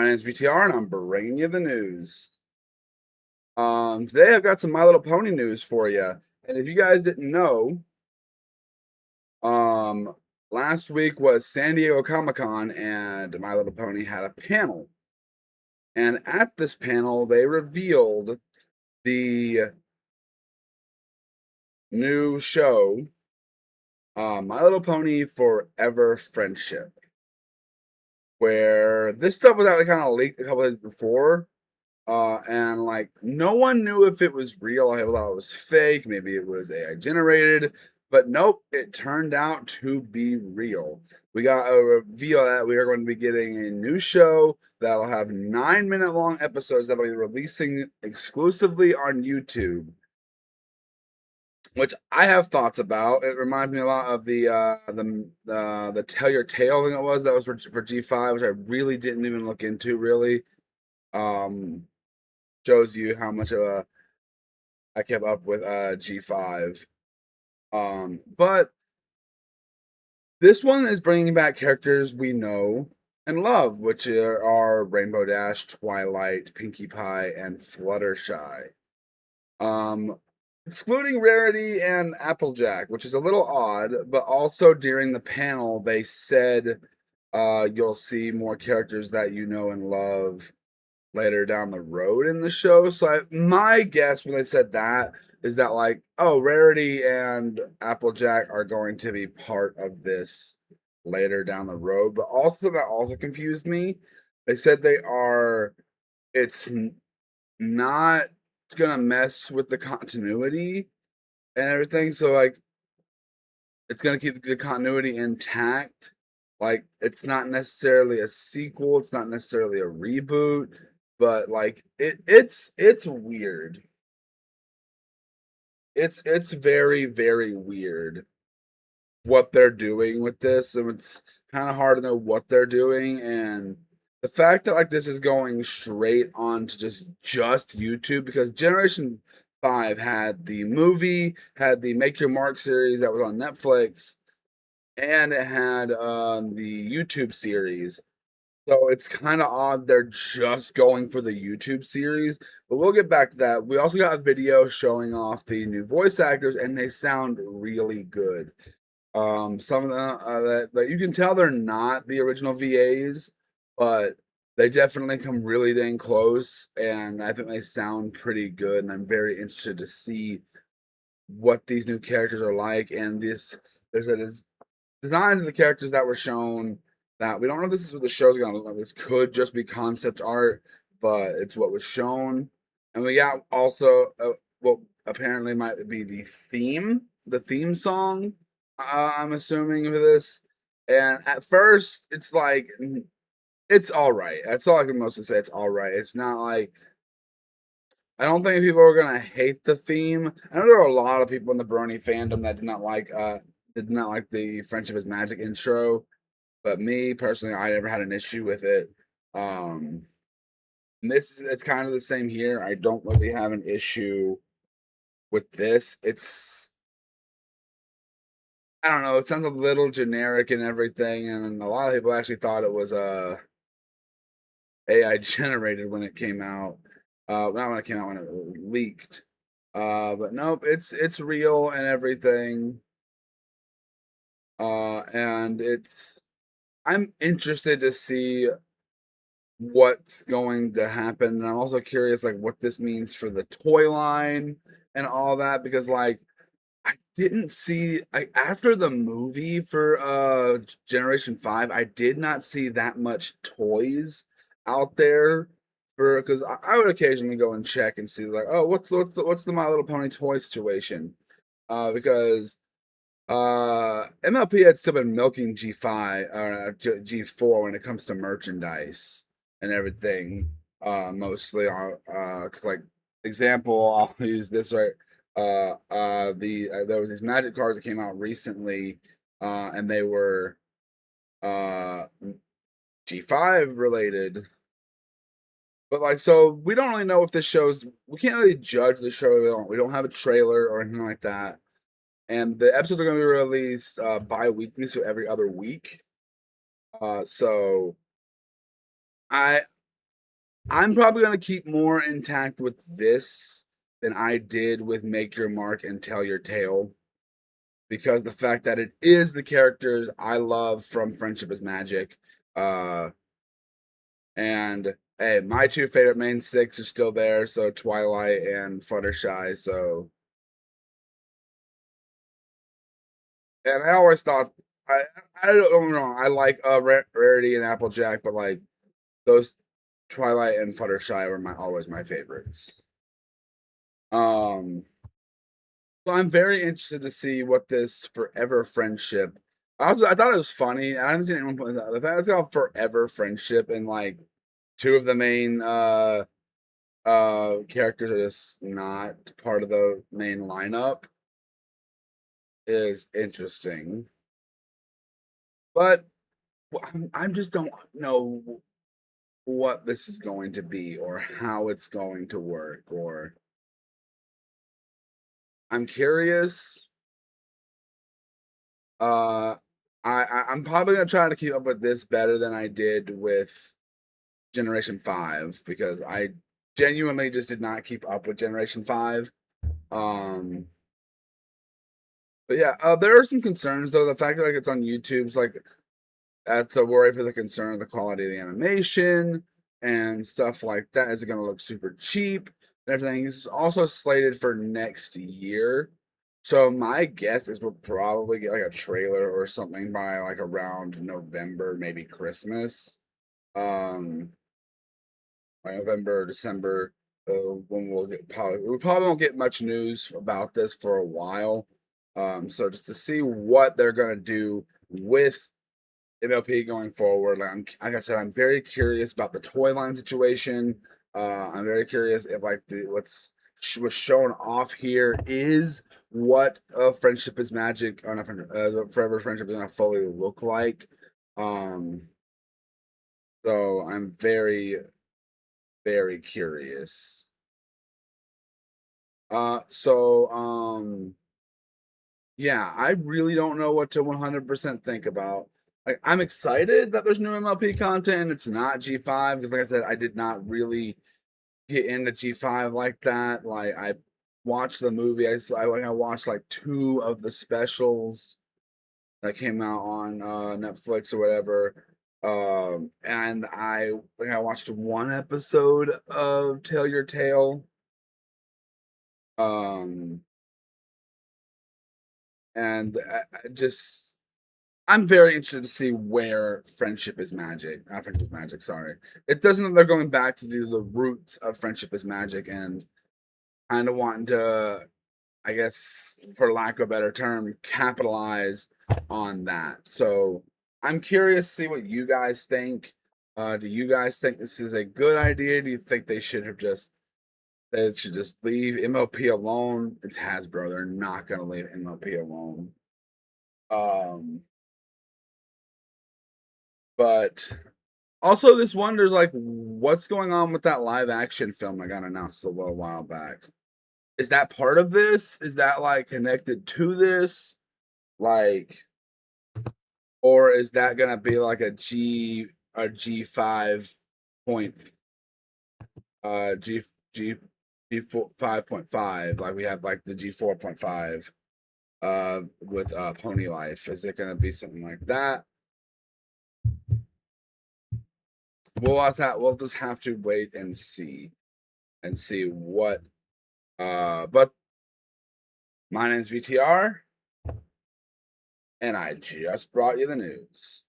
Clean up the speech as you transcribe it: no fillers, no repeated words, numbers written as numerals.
name's VTR and I'm bringing you the news. Today I've got some My Little Pony news for you. And if you guys didn't know, um, last week was San Diego Comic-Con and My Little Pony had a panel. And at this panel, they revealed the new show, My Little Pony Forever Friendship, where this stuff was actually kind of leaked a couple days before. And like no one knew if it was real. I thought it was fake. Maybe it was AI generated, but nope, it turned out to be real. We got a reveal that we are going to be getting a new show that'll have 9-minute long episodes that'll be releasing exclusively on YouTube, which I have thoughts about. It reminds me a lot of the Tell Your Tale thing it was that was for G5, which I really didn't even look into really. Shows you how much of I kept up with G5. But this one is bringing back characters we know and love, which are Rainbow Dash, Twilight, Pinkie Pie, and Fluttershy. Excluding Rarity and Applejack, which is a little odd, but also during the panel they said you'll see more characters that you know and love later down the road in the show. So my guess when they said that is that like, oh, Rarity and Applejack are going to be part of this later down the road. But also that also confused me. They said it's not gonna mess with the continuity and everything. So like it's gonna keep the continuity intact. Like it's not necessarily a sequel, it's not necessarily a reboot, but like it's weird. It's very, very weird what they're doing with this, and it's kind of hard to know what they're doing. And the fact that like this is going straight on to just YouTube, because Generation 5 had the movie, had the Make Your Mark series that was on Netflix, and it had the YouTube series. So it's kind of odd they're just going for the YouTube series, but we'll get back to that. We also got a video showing off the new voice actors, and they sound really good. Some of them that you can tell they're not the original VAs, but they definitely come really dang close, and I think they sound pretty good. And I'm very interested to see what these new characters are like. And there's a design of the characters that were shown that we don't know if this is what the show's gonna look like. This could just be concept art, but it's what was shown. And we got also what apparently might be the theme song. I'm assuming for this. And at first, it's like it's all right. That's all I can mostly say. It's all right. It's not like I don't think people are gonna hate the theme. I know there are a lot of people in the Brony fandom that did not like the Friendship is Magic intro, but me personally, I never had an issue with it. And it's kind of the same here. I don't really have an issue with this. I don't know. It sounds a little generic and everything, and a lot of people actually thought it was AI generated when it came out. Not when it came out, when it leaked. But nope, it's real and everything. And I'm interested to see what's going to happen. And I'm also curious like what this means for the toy line and all that, because like I didn't see after the movie for Generation 5, I did not see that much toys out there for, because I would occasionally go and check and see like, oh, what's the My Little Pony toy situation? Because MLP had still been milking G5 or G4 when it comes to merchandise and everything. Mostly on because like example, I'll use this right. There was these magic cards that came out recently, and they were G5 related. But like, so we don't really know if this show's. We can't really judge the show. We don't have a trailer or anything like that. And the episodes are going to be released bi-weekly, so every other week. So I I'm probably gonna keep more intact with this than I did with Make Your Mark and Tell Your Tale, because the fact that it is the characters I love from Friendship is Magic. Uh, and hey, my two favorite main six are still there, so Twilight and Fluttershy. So, and I always thought I I don't get me wrong, I like Rarity and Applejack, but like those Twilight and Fluttershy were always my favorites. Um, so I'm very interested to see what this forever friendship. I thought it was funny. I haven't seen anyone put that. The fact it's called forever friendship and like two of the main characters are just not part of the main lineup is interesting. But I'm just don't know what this is going to be or how it's going to work, or I'm curious. Uh, I'm probably gonna try to keep up with this better than I did with Generation 5 because I genuinely just did not keep up with Generation 5. Um, but yeah, there are some concerns though. The fact that like it's on YouTube's like that's a worry for the concern of the quality of the animation and stuff like that. Is it going to look super cheap and everything? It's also slated for next year. So my guess is we'll probably get like a trailer or something by like around November, maybe Christmas. Um, by November or December, when we probably won't get much news about this for a while. So just to see what they're gonna do with MLP going forward. Like I said, I'm very curious about the toy line situation. I'm very curious if like was shown off here is what friendship is magic on forever friendship is gonna fully look like. Um, so I'm very very curious. Yeah, I really don't know what to 100% think about. Like, I'm excited that there's new MLP content and it's not G5 because, like I said, I did not really get into G5 like that. Like, I watched the movie. I watched like two of the specials that came out on Netflix or whatever. And I watched one episode of Tell Your Tale. Um, and just I'm very interested to see where friendship is magic. Not friendship is magic. Sorry, it doesn't. They're going back to the roots of friendship is magic and kind of wanting to, I guess, for lack of a better term, capitalize on that. So I'm curious to see what you guys think. Do you guys think this is a good idea? Do you think they should just leave MLP alone? It's Hasbro. They're not going to leave MLP alone. Um, but also this wonders like what's going on with that live action film that got announced a little while back. Is that part of this? Is that like connected to this? Like, or is that gonna be like a G5 point G G G4 5.5 like we have like the G4.5 with Pony Life? Is it gonna be something like that? We'll just have to wait and see what but my name's VTR and I just brought you the news.